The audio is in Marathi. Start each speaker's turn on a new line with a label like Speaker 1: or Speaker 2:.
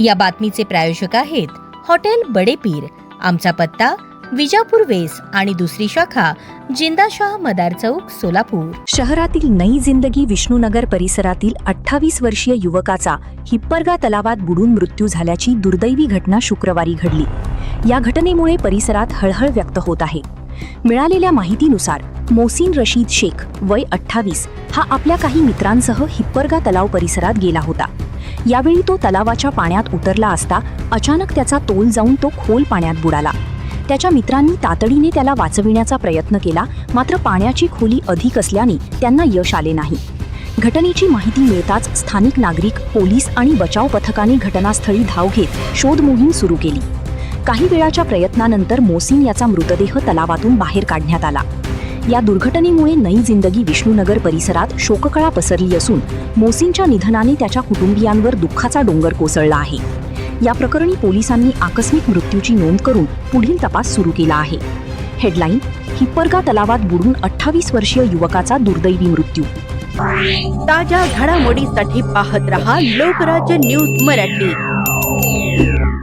Speaker 1: या बातमीचे प्रायोजक आहेत हॉटेल बडे पीर. आमचा पत्ता विजापूर वेस आणि दुसरी शाखा जिंदाशाह मदार चौक, सोलापूर.
Speaker 2: शहरातील नई जिंदगी विष्णुनगर परिसरातील 28 वर्षीय युवकाचा हिप्परगा तलावात बुडून मृत्यू झाल्याची दुर्दैवी घटना शुक्रवारी घडली. या घटनेमुळे परिसरात हळहळ व्यक्त होत आहे. मिळालेल्या माहितीनुसार मोहसिन रशीद शेख वय 28 हा आपल्या काही मित्रांसह हिप्परगा तलाव परिसरात गेला होता. यावेळी तो तलावाच्या पाण्यात उतरला असता अचानक त्याचा तोल जाऊन तो खोल पाण्यात बुडाला. त्याच्या मित्रांनी तातडीने त्याला वाचविण्याचा प्रयत्न केला, मात्र पाण्याची खोली अधिक असल्याने त्यांना यश आले नाही. घटनेची माहिती मिळताच स्थानिक नागरिक, पोलीस आणि बचाव पथकाने घटनास्थळी धाव घेत शोध मोहीम सुरू केली. काही वेळाच्या प्रयत्नानंतर मोहसिन याचा मृतदेह तलावातून बाहेर काढण्यात आला. या दुर्घटनेमुळे नई जिंदगी विष्णुनगर परिसरात शोककळा पसरली असून मोहसिनच्या निधनाने त्याच्या कुटुंबियांवर दुःखाचा डोंगर कोसळला आहे. या प्रकरणी पोलिसांनी आकस्मिक मृत्यूची नोंद करून पुढील तपास सुरू केला आहे. हेडलाईन: हिप्परगा तलावात बुडून 28 वर्षीय युवकाचा दुर्दैवी मृत्यू.
Speaker 1: ताज्या घडामोडीसाठी पाहत रहा लोकराज्य न्यूज मराठी.